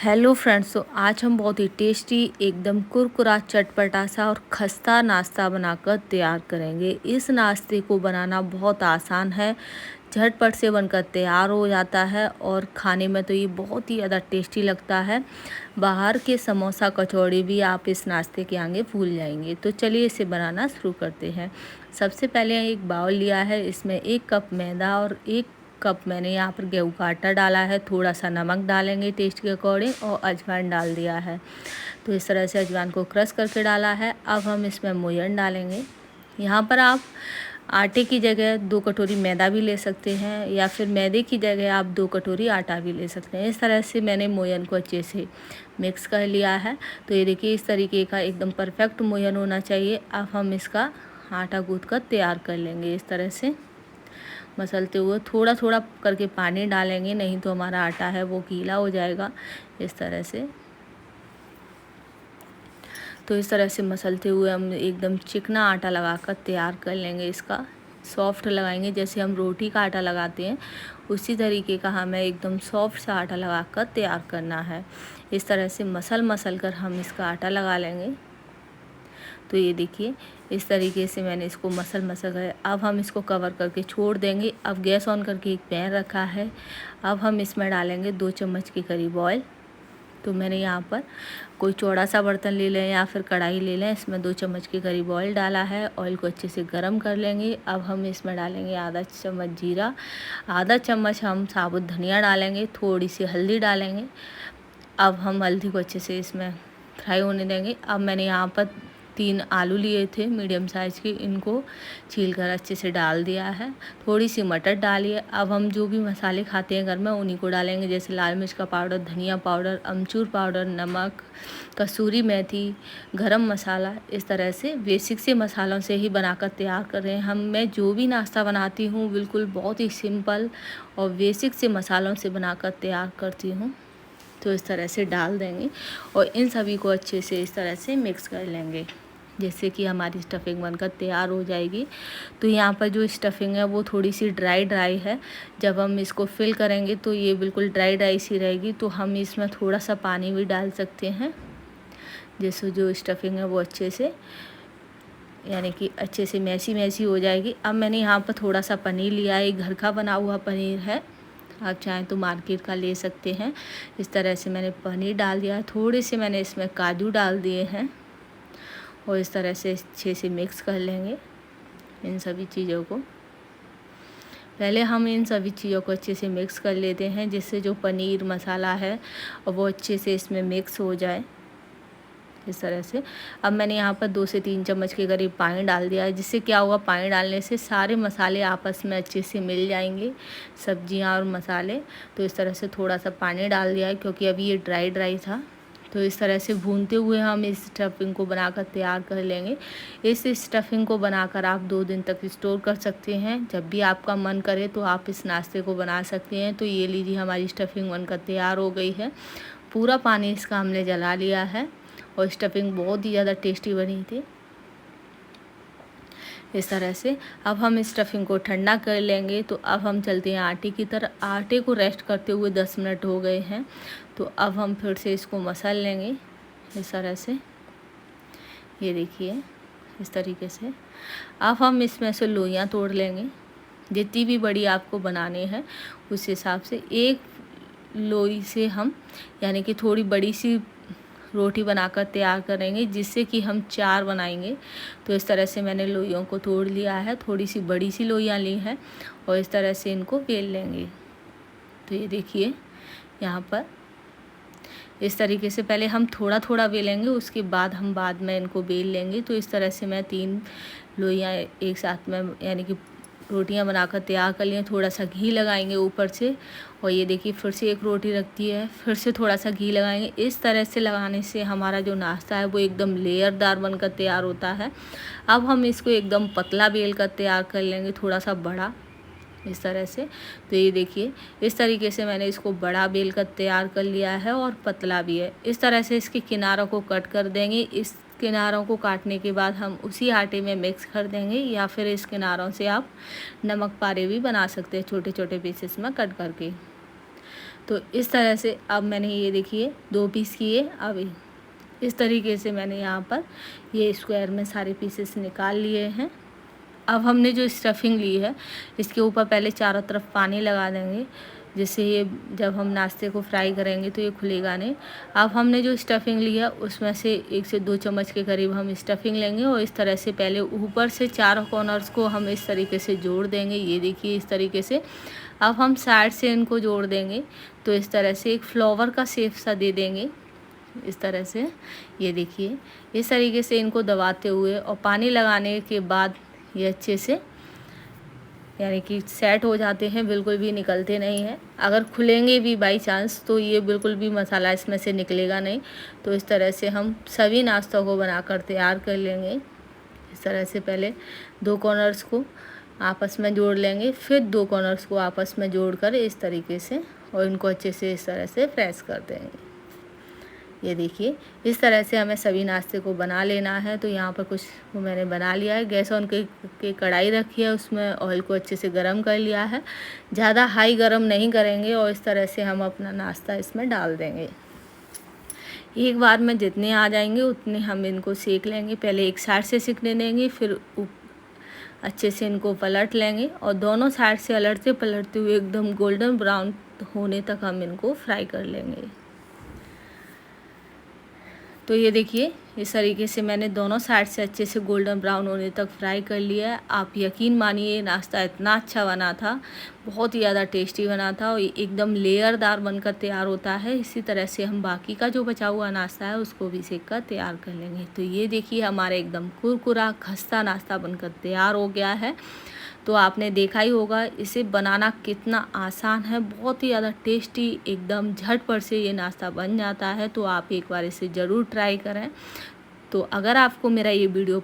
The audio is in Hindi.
हेलो फ्रेंड्स, तो आज हम बहुत ही टेस्टी एकदम कुरकुरा चटपटा सा और खस्ता नाश्ता बनाकर तैयार करेंगे। इस नाश्ते को बनाना बहुत आसान है, झटपट से बनकर तैयार हो जाता है और खाने में तो ये बहुत ही ज़्यादा टेस्टी लगता है। बाहर के समोसा कचौड़ी भी आप इस नाश्ते के आगे भूल जाएंगे। तो चलिए इसे बनाना शुरू करते हैं। सबसे पहले एक बाउल लिया है, इसमें 1 कप मैदा और 1 कप मैंने यहाँ पर गेहूं का आटा डाला है। थोड़ा सा नमक डालेंगे टेस्ट के अकॉर्डिंग और अजवाइन डाल दिया है। तो इस तरह से अजवाइन को क्रश करके डाला है। अब हम इसमें मोयन डालेंगे। यहाँ पर आप आटे की जगह 2 कटोरी मैदा भी ले सकते हैं या फिर मैदे की जगह आप 2 कटोरी आटा भी ले सकते हैं। इस तरह से मैंने मोयन को अच्छे से मिक्स कर लिया है। तो ये देखिए इस तरीके का एकदम परफेक्ट मोयन होना चाहिए। अब हम इसका आटा गूँथ कर तैयार कर लेंगे। इस तरह से मसलते हुए थोड़ा थोड़ा करके पानी डालेंगे, नहीं तो हमारा आटा है वो गीला हो जाएगा। इस तरह से तो इस तरह से मसलते हुए हम एकदम चिकना आटा लगाकर तैयार कर लेंगे। इसका सॉफ्ट लगाएंगे, जैसे हम रोटी का आटा लगाते हैं उसी तरीके का हमें एकदम सॉफ्ट सा आटा लगाकर तैयार करना है। इस तरह से मसल कर हम इसका आटा लगा लेंगे। तो ये देखिए इस तरीके से मैंने इसको मसल कर अब हम इसको कवर करके छोड़ देंगे। अब गैस ऑन करके एक पैन रखा है। अब हम इसमें डालेंगे 2 चम्मच के करीब ऑयल। तो मैंने यहाँ पर कोई चौड़ा सा बर्तन ले लें या फिर कढ़ाई ले लें, इसमें 2 चम्मच के करीब ऑयल डाला है। ऑयल को अच्छे से गर्म कर लेंगे। अब हम इसमें डालेंगे आधा चम्मच जीरा, आधा चम्मच हम साबुत धनिया डालेंगे, थोड़ी सी हल्दी डालेंगे। अब हम हल्दी को अच्छे से इसमें फ्राई होने देंगे। अब मैंने यहाँ पर 3 आलू लिए थे मीडियम साइज़ के, इनको छील कर अच्छे से डाल दिया है। थोड़ी सी मटर डालिए। अब हम जो भी मसाले खाते हैं घर में उन्हीं को डालेंगे, जैसे लाल मिर्च का पाउडर, धनिया पाउडर, अमचूर पाउडर, नमक, कसूरी मेथी, गरम मसाला। इस तरह से बेसिक से मसालों से ही बनाकर तैयार कर रहे हैं। मैं जो भी नाश्ता बनाती हूँ बिल्कुल बहुत ही सिंपल और बेसिक से मसालों से बनाकर तैयार करती हूँ। तो इस तरह से डाल देंगे और इन सभी को अच्छे से इस तरह से मिक्स कर लेंगे, जैसे कि हमारी स्टफिंग बनकर तैयार हो जाएगी। तो यहाँ पर जो स्टफिंग है वो थोड़ी सी ड्राई है। जब हम इसको फिल करेंगे तो ये बिल्कुल ड्राई सी रहेगी। तो हम इसमें थोड़ा सा पानी भी डाल सकते हैं, जिससे जो स्टफिंग है वो अच्छे से यानी कि अच्छे से मैसी हो जाएगी। अब मैंने यहाँ पर थोड़ा सा पनीर लिया है, घर का बना हुआ पनीर है, आप चाहें तो मार्केट का ले सकते हैं। इस तरह से मैंने पनीर डाल दिया है। थोड़े से मैंने इसमें काजू डाल दिए हैं और इस तरह से अच्छे से मिक्स कर लेंगे इन सभी चीज़ों को। पहले हम इन सभी चीज़ों को अच्छे से मिक्स कर लेते हैं, जिससे जो पनीर मसाला है वो अच्छे से इसमें मिक्स हो जाए। इस तरह से अब मैंने यहाँ पर 2 से 3 चम्मच के करीब पानी डाल दिया है, जिससे क्या होगा, पानी डालने से सारे मसाले आपस में अच्छे से मिल जाएंगे, सब्जियाँ और मसाले। तो इस तरह से थोड़ा सा पानी डाल दिया है, क्योंकि अभी ये ड्राई था। तो इस तरह से भूनते हुए हम इस स्टफिंग को बनाकर तैयार कर लेंगे। इस स्टफिंग को बनाकर आप 2 दिन तक स्टोर कर सकते हैं। जब भी आपका मन करे तो आप इस नाश्ते को बना सकते हैं। तो ये लीजिए हमारी स्टफिंग बनकर तैयार हो गई है। पूरा पानी इसका हमने जला लिया है और स्टफिंग बहुत ही ज़्यादा टेस्टी बनी थी। इस तरह से अब हम इस स्टफिंग को ठंडा कर लेंगे। तो अब हम चलते हैं आटे की तरफ। आटे को रेस्ट करते हुए 10 मिनट हो गए हैं। तो अब हम फिर से इसको मसल लेंगे इस तरह से। ये देखिए इस तरीके से। अब हम इसमें से लोइयाँ तोड़ लेंगे, जितनी भी बड़ी आपको बनाने हैं उस हिसाब से। एक लोई से हम यानी कि थोड़ी बड़ी सी रोटी बनाकर तैयार करेंगे, जिससे कि हम 4 बनाएंगे। तो इस तरह से मैंने लोइयों को तोड़ लिया है, थोड़ी सी बड़ी सी लोइयाँ ली हैं और इस तरह से इनको बेल लेंगे। तो ये देखिए यहाँ पर इस तरीके से पहले हम थोड़ा थोड़ा बेलेंगे, उसके बाद हम बाद में इनको बेल लेंगे। तो इस तरह से मैं 3 लोइयाँ एक साथ में यानी कि रोटियां बनाकर तैयार कर लिए। थोड़ा सा घी लगाएंगे ऊपर से और ये देखिए फिर से एक रोटी रखती है, फिर से थोड़ा सा घी लगाएंगे। इस तरह से लगाने से हमारा जो नाश्ता है वो एकदम लेयरदार बनकर तैयार होता है। अब हम इसको एकदम पतला बेल कर तैयार कर लेंगे, थोड़ा सा बड़ा इस तरह से। तो ये देखिए इस तरीके से मैंने इसको बड़ा बेल कर तैयार कर लिया है और पतला भी है। इस तरह से इसके किनारों को कट कर देंगे। इस किनारों को काटने के बाद हम उसी आटे में मिक्स कर देंगे, या फिर इस किनारों से आप नमक पारे भी बना सकते हैं छोटे छोटे पीसेस में कट करके। तो इस तरह से अब मैंने ये देखिए 2 पीस किए। अब इस तरीके से मैंने यहाँ पर ये स्क्वायर में सारे पीसेस निकाल लिए हैं। अब हमने जो स्टफिंग ली है इसके ऊपर पहले चारों तरफ पानी लगा देंगे, जिससे ये जब हम नाश्ते को फ्राई करेंगे तो ये खुलेगा नहीं। अब हमने जो स्टफिंग ली है उसमें से 1 से 2 चम्मच के करीब हम स्टफिंग लेंगे और इस तरह से पहले ऊपर से चारों कॉर्नर्स को हम इस तरीके से जोड़ देंगे। ये देखिए इस तरीके से। अब हम साइड से इनको जोड़ देंगे तो इस तरह से एक फ्लावर का शेप सा दे देंगे इस तरह से। ये देखिए इस तरीके से इनको दबाते हुए और पानी लगाने के बाद ये अच्छे से यानी कि सेट हो जाते हैं, बिल्कुल भी निकलते नहीं हैं। अगर खुलेंगे भी बाई चांस तो ये बिल्कुल भी मसाला इसमें से निकलेगा नहीं। तो इस तरह से हम सभी नाश्तों को बनाकर तैयार कर लेंगे। इस तरह से पहले 2 कॉर्नर्स को आपस में जोड़ लेंगे, फिर 2 कॉर्नर्स को आपस में जोड़कर इस तरीके से और इनको अच्छे से इस तरह से प्रेस कर देंगे। ये देखिए इस तरह से हमें सभी नाश्ते को बना लेना है। तो यहाँ पर कुछ मैंने बना लिया है। गैस ऑन के कढ़ाई रखी है, उसमें ऑयल को अच्छे से गरम कर लिया है। ज़्यादा हाई गरम नहीं करेंगे और इस तरह से हम अपना नाश्ता इसमें डाल देंगे। एक बार में जितने आ जाएंगे उतने हम इनको सेक लेंगे। पहले एक साइड से सेकने देंगे, फिर अच्छे से इनको पलट लेंगे और दोनों साइड से अलटते पलटते हुए एकदम गोल्डन ब्राउन होने तक हम इनको फ्राई कर लेंगे। तो ये देखिए इस तरीके से मैंने दोनों साइड से अच्छे से गोल्डन ब्राउन होने तक फ्राई कर लिया है। आप यकीन मानिए नाश्ता इतना अच्छा बना था, बहुत ही ज़्यादा टेस्टी बना था और एकदम लेयरदार बनकर तैयार होता है। इसी तरह से हम बाकी का जो बचा हुआ नाश्ता है उसको भी सेक कर तैयार कर लेंगे। तो ये देखिए हमारा एकदम कुरकुरा खस्ता नाश्ता बनकर तैयार हो गया है। तो आपने देखा ही होगा इसे बनाना कितना आसान है, बहुत ही ज़्यादा टेस्टी, एकदम झटपट से ये नाश्ता बन जाता है। तो आप एक बार इसे ज़रूर ट्राई करें। तो अगर आपको मेरा ये वीडियो